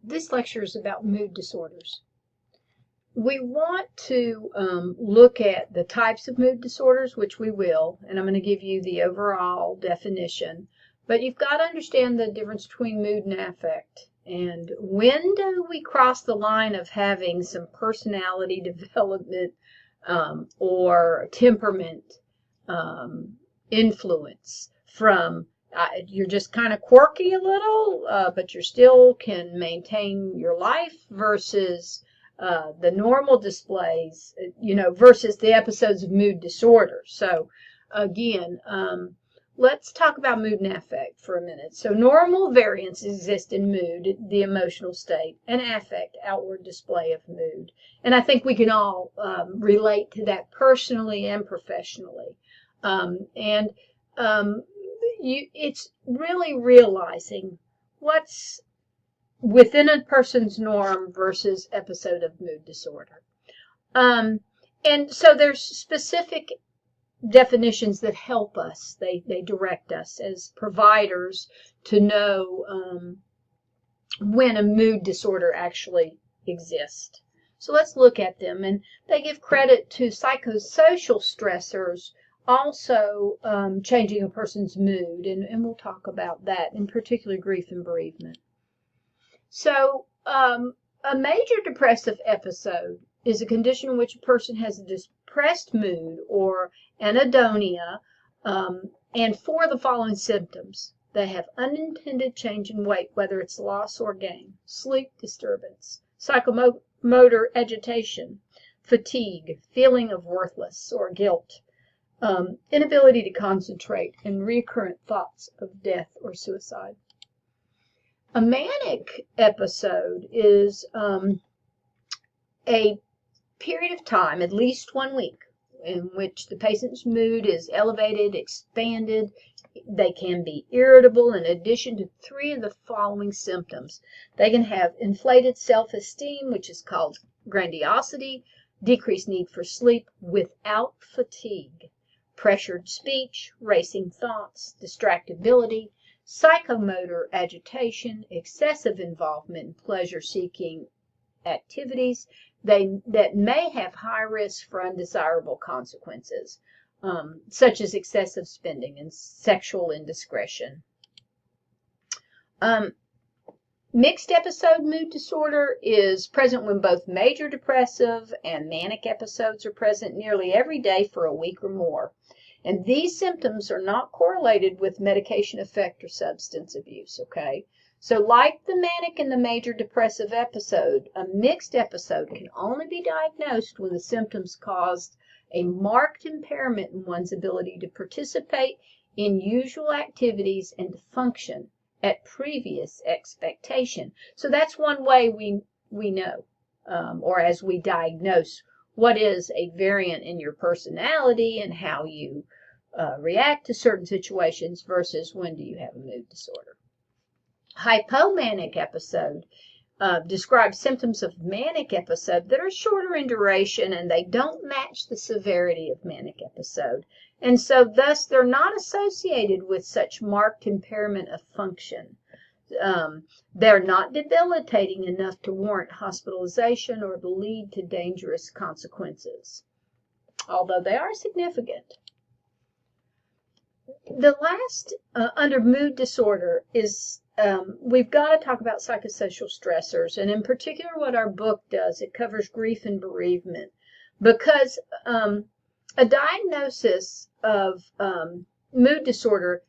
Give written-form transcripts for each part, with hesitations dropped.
This lecture is about mood disorders. We want to look at the types of mood disorders, which we will, and I'm going to give you the overall definition. But you've got to understand the difference between mood and affect. And when do we cross the line of having some personality development or temperament influence from you're just kind of quirky a little, but you still can maintain your life versus the normal displays, versus the episodes of mood disorder. So again, let's talk about mood and affect for a minute. So normal variants exist in mood, the emotional state, and affect, outward display of mood. And I think we can all relate to that personally and professionally. It's really realizing what's within a person's norm versus episode of mood disorder. And so there's specific definitions that help us. They direct us as providers to know when a mood disorder actually exists. So let's look at them. And they give credit to psychosocial stressors also changing a person's mood, and we'll talk about that, in particular grief and bereavement. So a major depressive episode is a condition in which a person has a depressed mood or anhedonia, and for the following symptoms. They have unintended change in weight, whether it's loss or gain, sleep disturbance, psychomotor agitation, fatigue, feeling of worthless or guilt, inability to concentrate, and recurrent thoughts of death or suicide. A manic episode is a period of time, at least 1 week, in which the patient's mood is elevated, expanded. They can be irritable in addition to 3 of the following symptoms. They can have inflated self-esteem, which is called grandiosity, decreased need for sleep without fatigue, pressured speech, racing thoughts, distractibility, psychomotor agitation, excessive involvement in pleasure-seeking activities that may have high risk for undesirable consequences, such as excessive spending and sexual indiscretion. Mixed episode mood disorder is present when both major depressive and manic episodes are present nearly every day for a week or more. And these symptoms are not correlated with medication effect or substance abuse, okay? So like the manic and the major depressive episode, a mixed episode can only be diagnosed when the symptoms caused a marked impairment in one's ability to participate in usual activities and to function at previous expectation. So that's one way we know, or as we diagnose, what is a variant in your personality and how you react to certain situations versus when do you have a mood disorder. Hypomanic episode describes symptoms of manic episode that are shorter in duration and they don't match the severity of manic episode. And so thus they're not associated with such marked impairment of function. They're not debilitating enough to warrant hospitalization or to lead to dangerous consequences, although they are significant. The last, under mood disorder, is we've got to talk about psychosocial stressors, and in particular what our book does, it covers grief and bereavement, because a diagnosis of mood disorder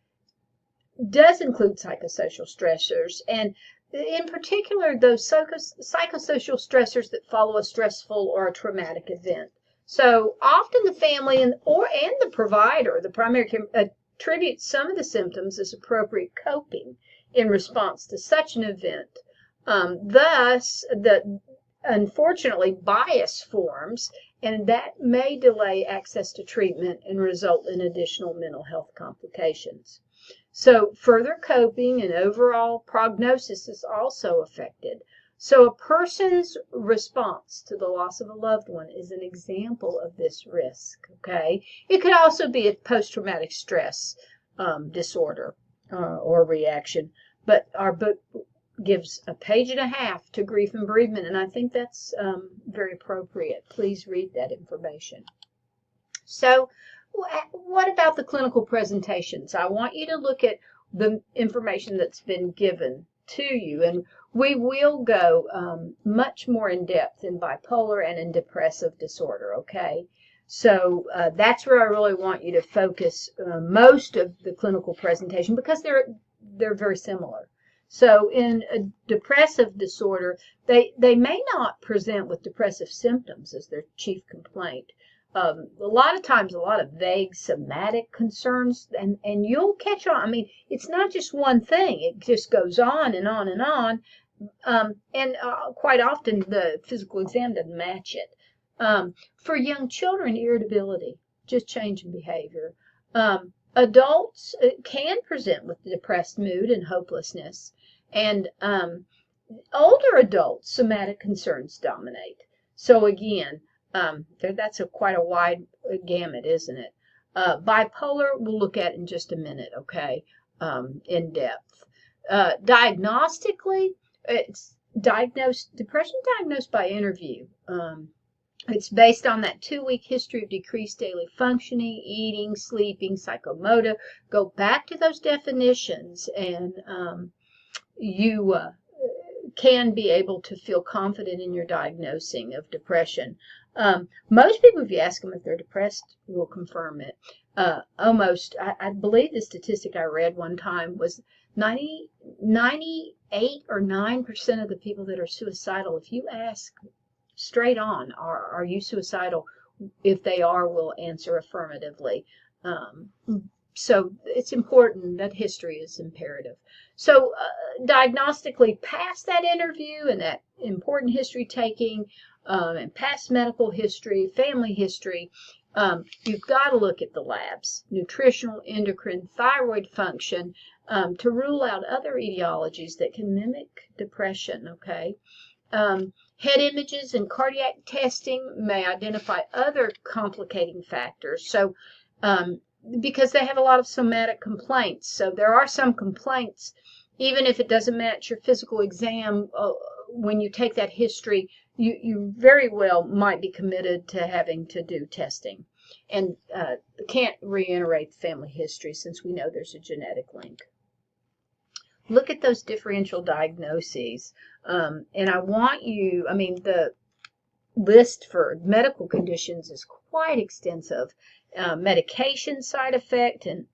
does include psychosocial stressors, and in particular those psychosocial stressors that follow a stressful or a traumatic event. So often the family and the provider, the primary care, attributes some of the symptoms as appropriate coping in response to such an event. Thus, unfortunately, bias forms, and that may delay access to treatment and result in additional mental health complications. So further coping and overall prognosis is also affected. So a person's response to the loss of a loved one is an example of this risk, okay? It could also be a post-traumatic stress disorder or reaction, but our book gives a page and a half to grief and bereavement, and I think that's very appropriate. Please read that information. So what about the clinical presentations? I want you to look at the information that's been given to you, and we will go much more in depth in bipolar and in depressive disorder, okay? So that's where I really want you to focus most of the clinical presentation, because they're very similar. So in a depressive disorder, they may not present with depressive symptoms as their chief complaint. A lot of times, a lot of vague somatic concerns, and you'll catch on. I mean, it's not just one thing. It just goes on and on and on. And quite often, the physical exam doesn't match it. For young children, irritability, just change in behavior. Adults can present with depressed mood and hopelessness. And older adults, somatic concerns dominate. So again, that's quite a wide gamut, isn't it? Bipolar, we'll look at in just a minute, okay, in depth. Diagnostically, it's depression diagnosed by interview. It's based on that 2-week history of decreased daily functioning, eating, sleeping, psychomotor. Go back to those definitions, and you can be able to feel confident in your diagnosing of depression. Most people, if you ask them if they're depressed, will confirm it. I believe the statistic I read one time was 98 or 9% of the people that are suicidal, if you ask straight on, are you suicidal? If they are, will answer affirmatively. So it's important that history is imperative. So diagnostically, past that interview and that important history taking, and past medical history, family history, you've got to look at the labs, nutritional, endocrine, thyroid function, to rule out other etiologies that can mimic depression, okay? Head images and cardiac testing may identify other complicating factors. So, because they have a lot of somatic complaints. So there are some complaints, even if it doesn't match your physical exam, when you take that history, you very well might be committed to having to do testing. And can't reiterate the family history since we know there's a genetic link. Look at those differential diagnoses. And I want you, I mean, the list for medical conditions is quite extensive. Medication side effect, and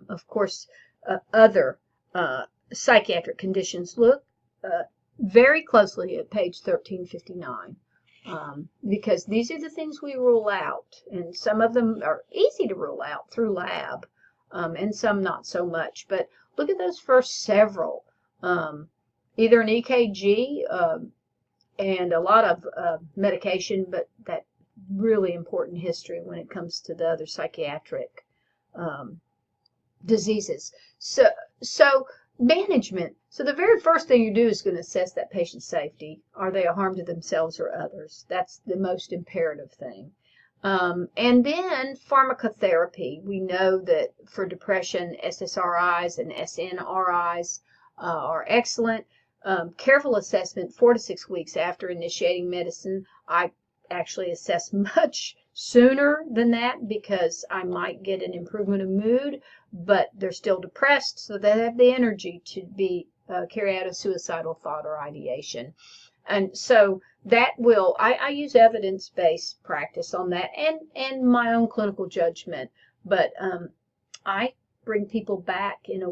of course other psychiatric conditions. Look very closely at page 1359, because these are the things we rule out, and some of them are easy to rule out through lab, and some not so much. But look at those first several, either an EKG and a lot of medication, but that really important history when it comes to the other psychiatric diseases. So management. So the very first thing you do is going to assess that patient's safety. Are they a harm to themselves or others? That's the most imperative thing. And then pharmacotherapy. We know that for depression, SSRIs and SNRIs are excellent. Careful assessment 4 to 6 weeks after initiating medicine. I actually assess much sooner than that because I might get an improvement of mood, but they're still depressed, so they have the energy to be carry out a suicidal thought or ideation. And so that will, I use evidence-based practice on that, and my own clinical judgment, but I bring people back in a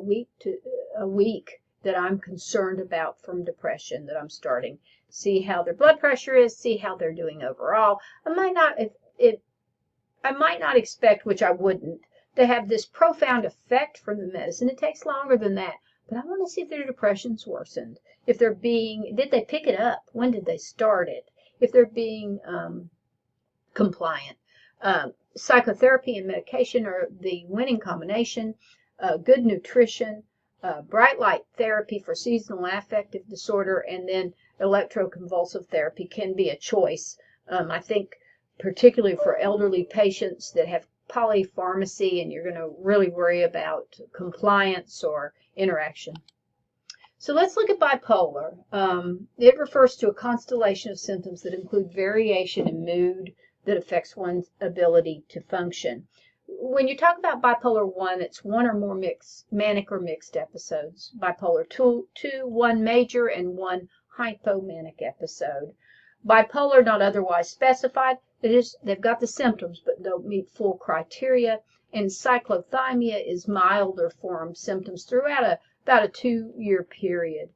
week that I'm concerned about from depression that I'm starting. See how their blood pressure is, see how they're doing overall. I might not expect, which I wouldn't, to have this profound effect from the medicine. It takes longer than that. But I want to see if their depression's worsened. If they're did they pick it up? When did they start it? If they're being compliant. Psychotherapy and medication are the winning combination. Good nutrition, bright light therapy for seasonal affective disorder, and then electroconvulsive therapy can be a choice. I think particularly for elderly patients that have polypharmacy and you're going to really worry about compliance or interaction. So let's look at bipolar. It refers to a constellation of symptoms that include variation in mood that affects one's ability to function. When you talk about bipolar 1, it's one or more manic or mixed episodes. Bipolar 2, one major and one hypomanic episode. Bipolar not otherwise specified, they've got the symptoms but don't meet full criteria. And cyclothymia is milder form symptoms throughout about a 2-year period.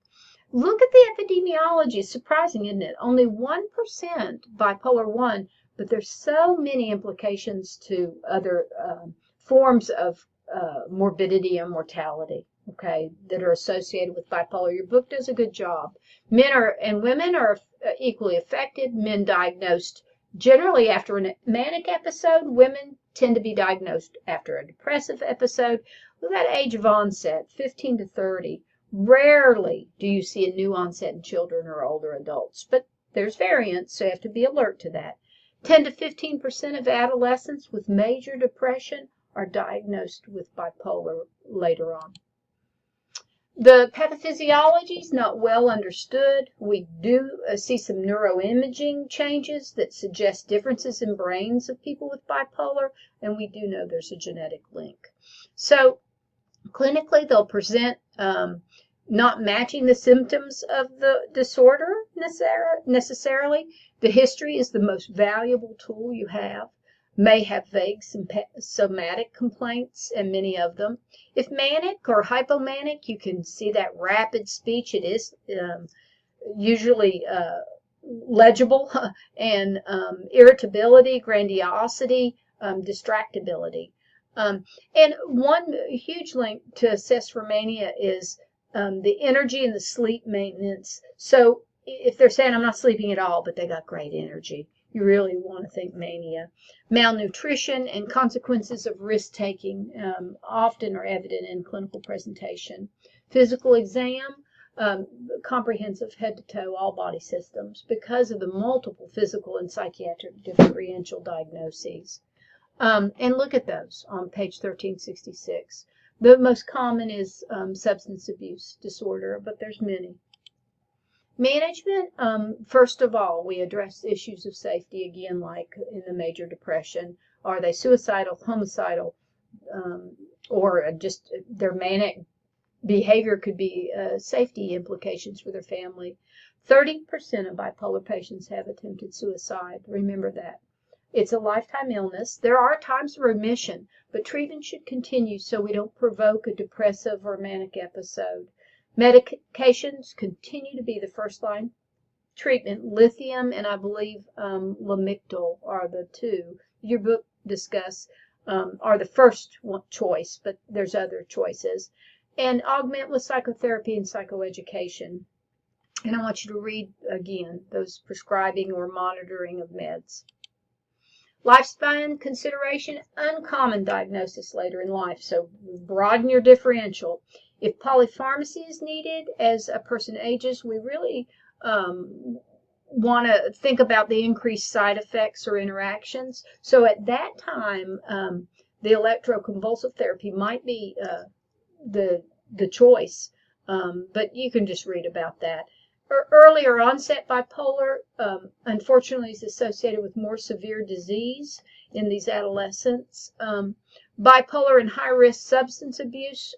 Look at the epidemiology. It's surprising, isn't it? Only 1% bipolar 1, but there's so many implications to other forms of morbidity and mortality, okay, that are associated with bipolar. Your book does a good job. Men and women are equally affected. Men diagnosed generally after a manic episode. Women tend to be diagnosed after a depressive episode. Look at age of onset, 15 to 30. Rarely do you see a new onset in children or older adults, but there's variance, so you have to be alert to that. 10 to 15% of adolescents with major depression are diagnosed with bipolar later on. The pathophysiology is not well understood. We do see some neuroimaging changes that suggest differences in brains of people with bipolar, and we do know there's a genetic link. So clinically, they'll present not matching the symptoms of the disorder necessarily. The history is the most valuable tool you have. May have vague somatic complaints, and many of them. If manic or hypomanic, you can see that rapid speech. It is usually legible, and irritability, grandiosity, distractibility. And one huge link to assess for mania is the energy and the sleep maintenance. So if they're saying, I'm not sleeping at all, but they got great energy, you really want to think mania. Malnutrition and consequences of risk-taking often are evident in clinical presentation. Physical exam, comprehensive head-to-toe, all-body systems, because of the multiple physical and psychiatric differential diagnoses. And look at those on page 1366. The most common is substance abuse disorder, but there's many. Management, first of all, we address issues of safety, again, like in the major depression. Are they suicidal, homicidal, or just their manic behavior could be safety implications for their family. 30% of bipolar patients have attempted suicide. Remember that. It's a lifetime illness. There are times of remission, but treatment should continue so we don't provoke a depressive or manic episode. Medications continue to be the first line treatment. Lithium and I believe Lamictal are the two your book discuss are the first choice, but there's other choices. And augment with psychotherapy and psychoeducation. And I want you to read again those prescribing or monitoring of meds. Lifespan consideration, uncommon diagnosis later in life, so broaden your differential. If polypharmacy is needed as a person ages, we really want to think about the increased side effects or interactions. So at that time, the electroconvulsive therapy might be the choice, but you can just read about that. Earlier onset bipolar, unfortunately, is associated with more severe disease in these adolescents. Bipolar and high-risk substance abuse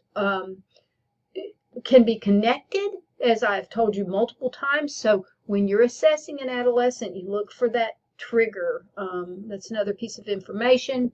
can be connected, as I've told you multiple times. So when you're assessing an adolescent, you look for that trigger. That's another piece of information.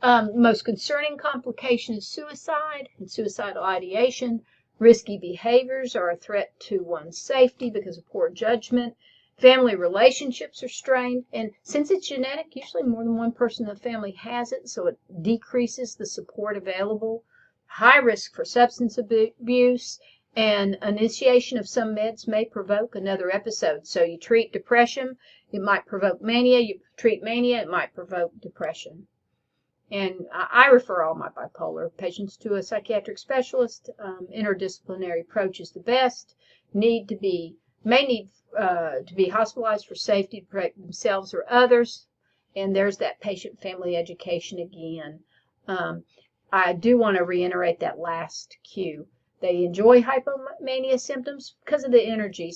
Most concerning complication is suicide and suicidal ideation. Risky behaviors are a threat to one's safety because of poor judgment. Family relationships are strained. And since it's genetic, usually more than one person in the family has it, so it decreases the support available. High risk for substance abuse, and initiation of some meds may provoke another episode. So you treat depression, it might provoke mania. You treat mania, it might provoke depression. And I refer all my bipolar patients to a psychiatric specialist. Interdisciplinary approach is the best. May need to be hospitalized for safety to protect themselves or others. And there's that patient-family education again. I do want to reiterate that last cue. They enjoy hypomania symptoms because of the energy